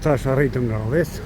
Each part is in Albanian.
Tash arritëm nga Rodez.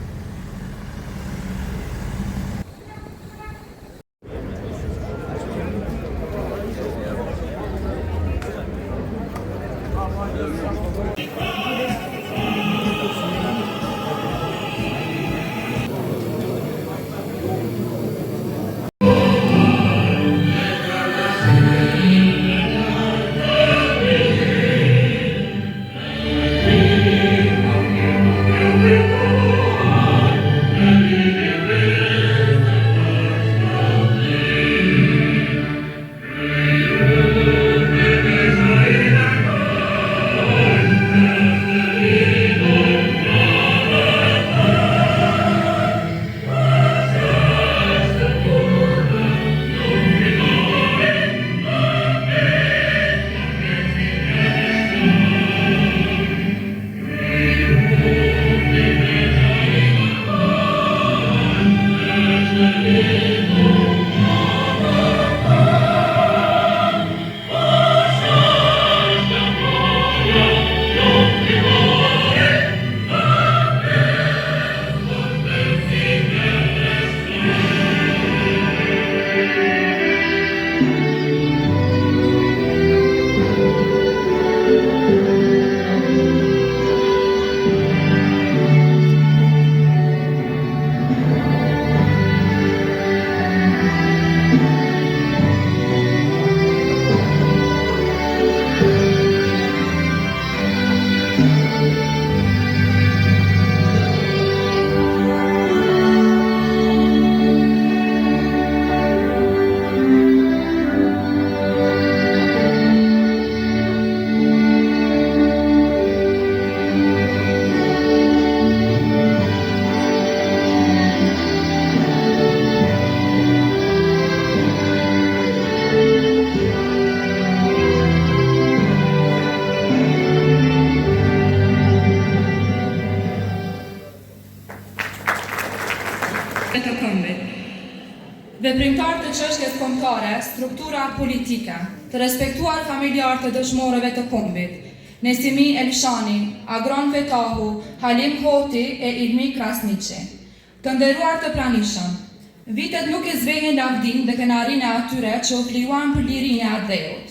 Të këmbit. Veprimtar të çështjes kombëtare, struktura politike, të respektuar familjar të dëshmorëve të kombit, Nesimi Elshani, Agron Fetahu, Halim Hoti e Ilmi Krasniqi. Të nderuar të pranishëm, vitet nuk e zvehin lavdin dhe kënaqërinë e atyre që u flijuan për lirinë e atë dheut,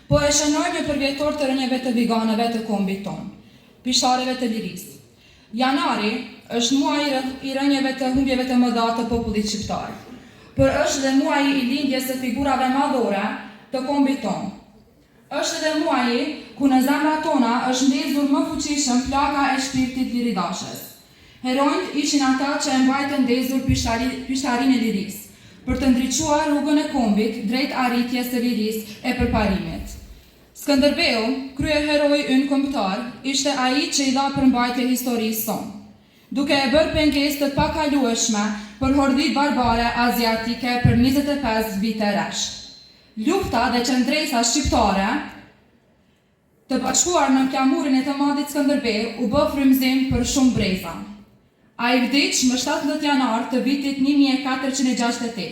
po e shënojnë një përvjetor të rënjeve të viganëve të kombit ton, pishtareve të lirisë. Janari është muaj i rënjeve të humbjeve të mëdha të popullit shqiptar, por është dhe muaj i lindjes së figurave madhore të kombit ton. Është edhe muaji ku në zemrat tona është ndezur më fuqishëm flaka e shpirtit liridashës. Heronjt ishin ata që e mbajtën ndezur pishtarinë e lirisë, për të ndriçuar rrugën e kombit drejt arritjes së lirisë e përparimit. Skënderbeu, kryeheroi ynë kombëtar, ishte ai që i dha përmbajtje historisë sonë, duke e bërë pengesë të pakalueshme për hordhit barbare aziatike për 25 vite rresht. Lufta dhe qendresa shqiptare të bashkuar në flamurin e të madhit Skënderbeu u bë frymëzim për shumë breza. Ai vdiq më 17 janar të vitit 1468,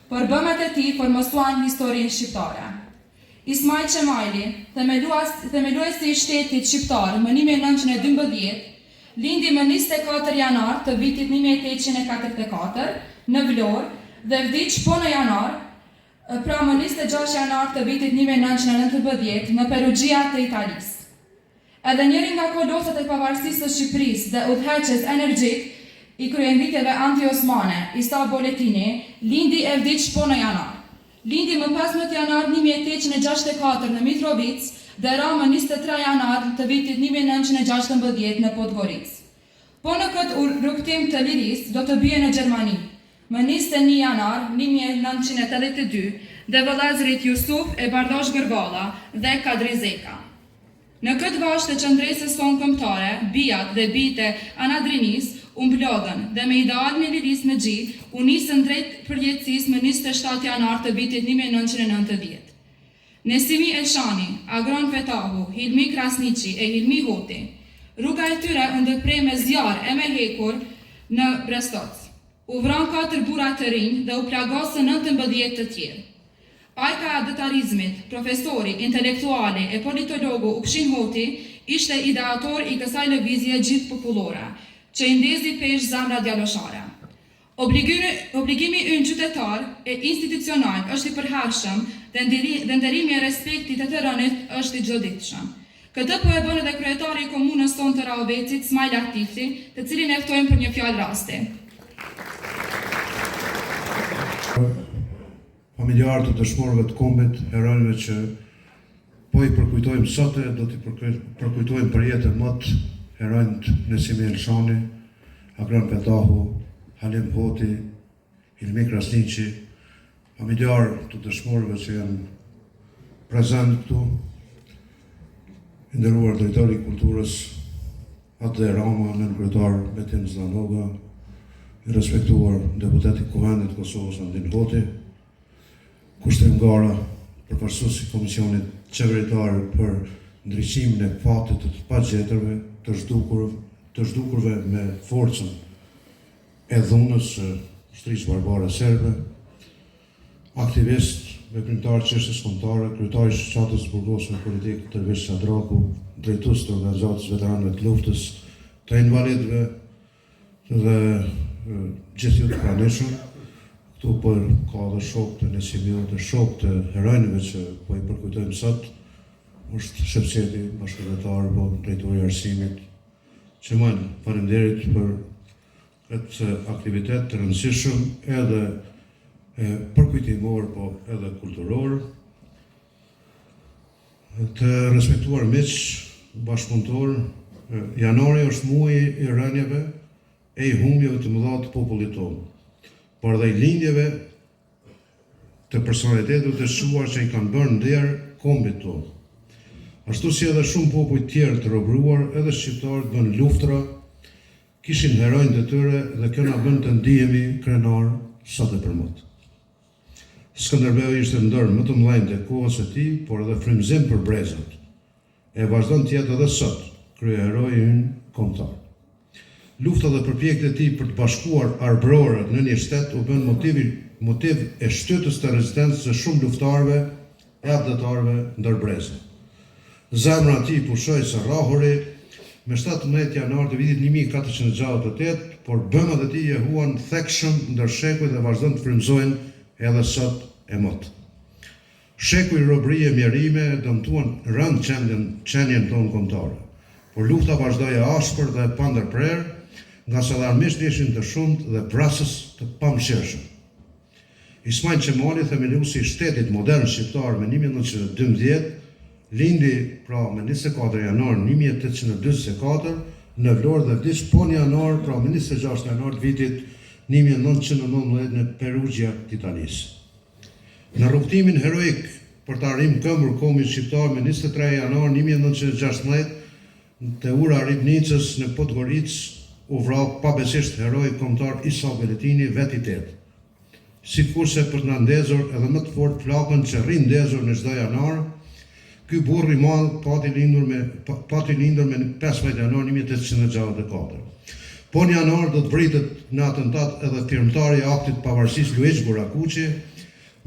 por bëmet e tij formosuan historinë shqiptare. Ismail Qemaili, themeluesi i shtetit shqiptar më 1912, lindi më 24 janar të vitit 1844 në Vlorë dhe vdiq po në janar, pra më 26 janar të vitit 1919 në Perugia të Italisë. Edhe njëri nga kolosët e pavarësisë së Shqipërisë dhe udhëheqës energjik i kryenditjeve anti-osmane, Isa Boletini, lindi e vdiq po në janar. Lindi më 15 janar 1864 në Mitrovic dhe ra më 23 janar të vitit 1916 në Podgoric. Po në këtë rrugtim të lirisë do të bie në Gjermani, më 21 janar 1982 dhe vëllezërit Jusuf e Bardosh Gërgalla dhe Kadri Zeka. Në këtë vazhd të qendresës sonë kombëtare, bijat dhe bijtë Anadrinis u mblodhen dhe me idealin e lirisë në gjithë, u nisën drejt përjetësisë më 27 janar të vitit 1990. Nesimi Elshani, Agron Fetahu, Hilmi Krasniqi e Hilmi Hoti, rruga e tyre u ndërprej me zjarr e me hekur në Brestoc. U vran 4 burra të rinj dhe u plagosën 19 të tjerë. Pajka e detarizmit, profesori, intelektuali e politologu Ukshin Hoti ishte ideator i kësaj lëvizje gjithë popullore, që i ndezi pesh zemra djaloshare. Obligimi ynë qytetar e institucional është i përhershëm dhe nderimi e respektit e të rënit është i çdoditshëm. Këtë po e bën edhe kryetari i komunës tonë të Rahovecit, Smajl Artifti, të cilin e ftojmë për një fjalë rasti. Familjarë të dëshmorëve të kombit, heronjve që po i përkujtojmë sote, do t'i përkujtojmë për jetën mot heronjt Nesimi Elshani, Agron Petahu, Halim Hoti, Hilmi Krasniqi, familjarë të dëshmorëve që janë prezent këtu, i nderuar drejtori i kulturës Atë Rama, nënkryetar Betin Zdanoga, i respektuar deputeti i Kuvendit të Kosovës Andin Hoti, Kushtrim Gara, përfaqësuesi i Komisionit Qeveritar për ndriqimin e fatit të pagjetërve, të zhdukurve me forcën e dhunës së shtrisë barbare serbe, aktivist, veprimtar çështjes kombëtare, kryetari i shoqatës burgosur politik Tërveç Shadraku, drejtues të organizatës veteranëve të luftës, të invalidëve dhe gjithë ju të pranishëm. Këtu për ka dhe shok të Nesimiut dhe shok të heronjve që po i përkujtojmë sot, është Shepseti, bashkëdhëtar, drejtori i arsimit, që faleminderit për këtë aktivitet të rëndësishëm edhe përkujtimor, po edhe kulturor. Të respektuar miq, bashkëpunëtor, janari është muaji i rënieve e i humbjeve të mëdha të popullit tonë, por dhe i lindjeve të personalitetet të shuar që i kanë bërë nder kombit tonë. Ashtu si edhe shumë popull tjerë të robëruar, edhe shqiptarët bën luftra, kishin heronjtë e tyre dhe kjo na bën të ndihemi krenar sa të përmot. Skënderbeu ishte ndër më të mëdhenj të kohës së tij, por edhe frymëzim për brezat. E vazhdon të jetë edhe sot kryeheroi ynë kombëtar. Lufta dhe përpjekjet e tij për të bashkuar arbrorët në një shtet u bën motiv e shtytës të rezistencës së shumë luftarëve e abdetarëve ndër brezat. Zemra e tij pushoi së rrahuri me 17 janar të vitit 1468, por bëmat e tij e huan thekshëm ndër shekuj dhe vazhdon të frymëzojnë edhe sot e mot. Shekuj robërie mjerime dëmtuan rënd qenjen tonë kombëtare, por lufta vazhdoi ashpër dhe pa ndërprerë, nga sa dhe armisht ishin të shumt dhe vrasës të pamëshirshëm. Ismail Qemali, themeluesi i shtetit modern shqiptar me 1912, lindi pra me 24 janar 1844 në Vlorë dhe vdiq po një janar, pra me 26 janar të vitit 1919 në Perugia të Italisë. Në rrugtimin heroik për të arrim këmbër kombit shqiptar me 23 janar 1916 te ura Ribnicës në Podgoricë u vrau pabesisht heroi kombëtar Isa Beletini, vet i tet. Sikurse për të na ndezur edhe më të fort flakën që rri ndezur në çdo janar, ky burr i madh pati lindur me 15 janar 1864. Po në janar do të vritet në atentat edhe firmtari i aktit pavarësisë Luiz Burakuqi,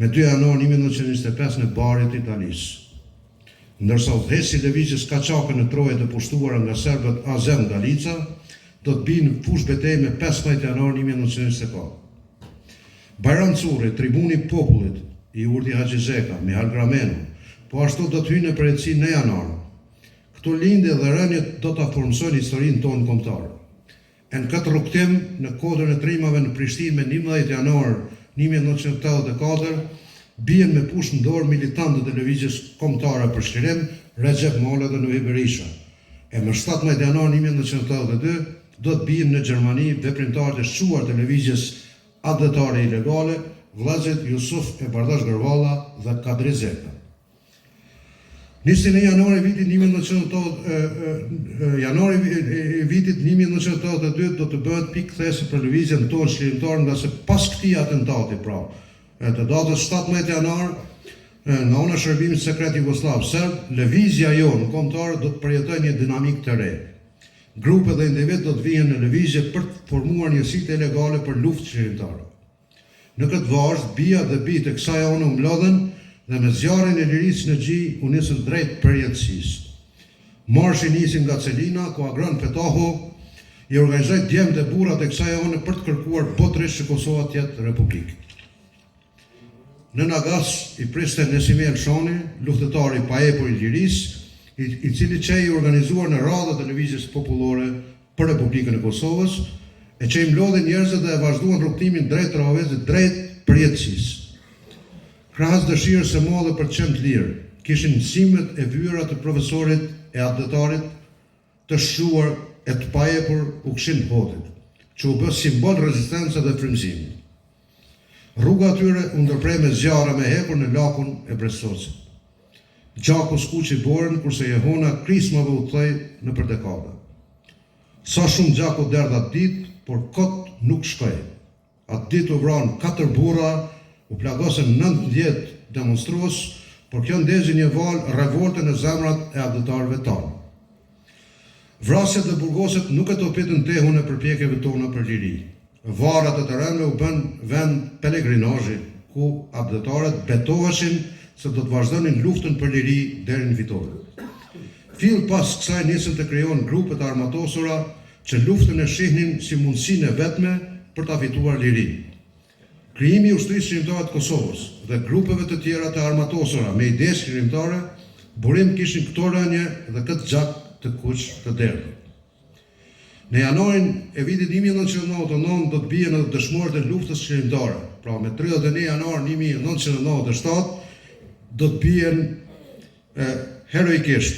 me 2 janar 1925 në Bari të Italisë. Ndërsa udhëheci lëvizjes kaçake në troje të pushtuara nga serbët Azem Galica, do të binë fush betejë me 15 janar 1924. Bajram Curri, tribuni i popullit, i urti Haxhi Zeka, Mihal Gramenu, po ashtu do të hyjnë në përjetësi në janar. Këto lindje dhe rënjet do ta formsojnë historinë tonë kombëtare. Në këtë rrugtim, në kodrën e trimave në Prishtinë me 11 janar 1984, bien me pushë në dorë militantët e lëvizjes kombëtare për shkrim, Recep Molla dhe Nuhi Berisha. E më 17 janar 1982 do të bien në Gjermani veprimtarët e shquar të lëvizjes abdetare ilegale, vëllezërit Jusuf e Bardash Gërvalla dhe Kadri Zeka. 21 janar e vitit 1982 do të bëhet pikë thesë për lëvizjen tonë shkrimtar, nga se pas këtij atentati, pra, të datës 17 janar, nga ana shërbimit sekret Jugosllav serb, lëvizja jonë kombëtare do të përjetojë një dinamik të re. Grupe dhe individ do të vihen në lëvizje për të formuar njësitë ilegale për luftë shkrimtare. Në këtë vazhd, bija dhe bijtë e kësaj anë u mlodhen dhe me zjarrin e lirisë në Gji u nisën drejt përjetësisë. Marshi nisi nga Celina, ku Agron Petahu i organizoj djemët e burrat e kësaj one për të kërkuar botërisht që Kosova të jetë republikë. Në Nagas i priste Nesimi Elshani, luftëtari pa epur i lirisë, i cili që i organizuar në radhë të lëvizjes popullore për Republikën e Kosovës, e që i mlodhi njerëzit dhe e vazhduan rrugtimin drejt rroves dhe drejt përjetësisë. Krahas dëshirës së madhe për të qenë të lirë, kishin mësimet e vyera të profesorit e abdetarit të shruar e të paepur u këshin hotit, që u bë simbol rezistencë dhe frymëzimi. Rruga atyre u ndërprej me zjarre me hepur në lakun e Brestosit. Gjaku skuqi borën, kurse Jehona krismave u thej në përdekada. Sa shumë gjaku derdh atë ditë, por kot nuk shkoj. Atë ditë u vranë 4 burra, u plagosën 19 demonstrues, por kjo ndezi një val revolte në zemrat e abdetarëve tanë. Vrasjet dhe burgoset nuk e topitën tehun e përpjekjeve tona për liri. Varat e terrenëve u bën vend pelegrinazhi, ku abdetarët betoheshin se do të vazhdonin luftën për liri deri në fitore. Fill pas kësaj nisën të krijohen grupet armatosura që luftën e shihnin si mundësinë e vetme për ta fituar lirinë. Krijimi i ushtrisë shqiptare të Kosovës dhe grupeve të tjera të armatosura me ide shkrimtare, burim kishin këto rënje dhe këtë gjak të kuq të derdhur. Në janarin e vitit 1999 do të bien edhe dëshmorët e luftës shkrimtare. Pra me 31 janar 1997 do të bien heroikisht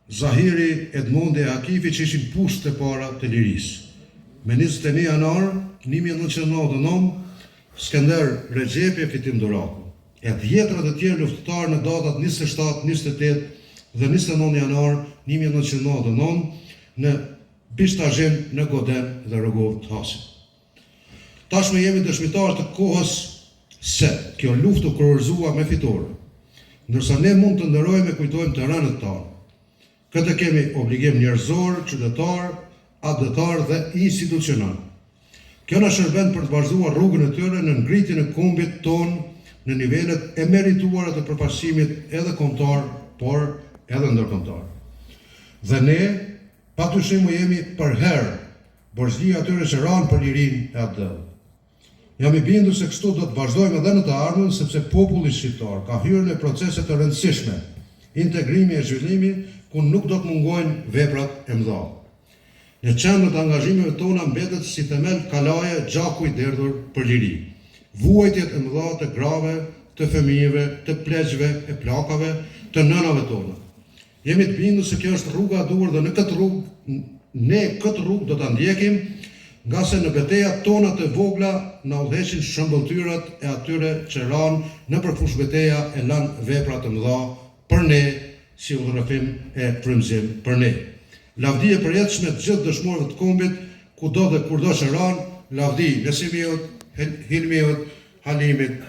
Zahiri, Edmondi e Akifi që ishin pushtë të para të lirisë. Me 21 janar 1999 Skender Recep e Fitim Duraku. E 10 të tjerë luftëtarë në datat 27, 28 dhe 29 janar 1999 në Bishtazhin, në Goden dhe Rogov të Hasit. Tashmë jemi dëshmitarë të kohës se kjo luftë u kurorëzua me fitore, ndërsa ne mund të ndërojmë e kujtojmë të rënët tanë. Këtë kemi obligim njerëzor, qytetar, abdetar dhe institucional. Kjo na shërben për të vazhduar rrugën e tyre në ngritjen e kombit ton në nivelet e merituara të përfaqësimit edhe kombëtar, por edhe ndërkombëtar. Dhe ne patyshim u jemi për herë borxhlia atyre që ranë për lirinë e abdell. Jam i bindur se kështu do të vazhdojmë edhe në të ardhmen, sepse populli shqiptar ka hyrë në procese të rëndësishme, integrimi e zhvillimi, ku nuk do të mungojnë veprat e mëdha. Në qendër të angazhimeve tona mbetet si themel kalaje gjaku i derdhur për liri. Vuajtjet e mëdha të grave, të fëmijëve, të pleqve, e plakave, të nënave tona. Jemi të bindur se kjo është rruga e duhur dhe në këtë rrugë do ta ndjekim, nga se në betejat tona të vogla na udhëheqin shëmbëltyrat e atyre që ranë në përfush beteja e lanë vepra të mëdha për ne, si udhërrëfim e frymëzim për ne. Lavdi e përjetshme të gjithë dëshmorëve të kombit, kudo dhe kurdo që ranë, lavdi Nesimiut, Hilmiut, Halimit,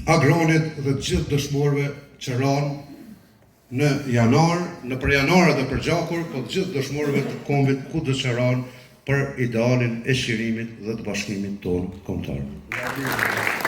Agronit dhe të gjithë dëshmorëve që ranë në janar, në përjanarë dhe për gjakur, po të gjithë dëshmorëve të kombit kudo që ranë për idealin e shirimit dhe të bashkimit tonë kombëtar.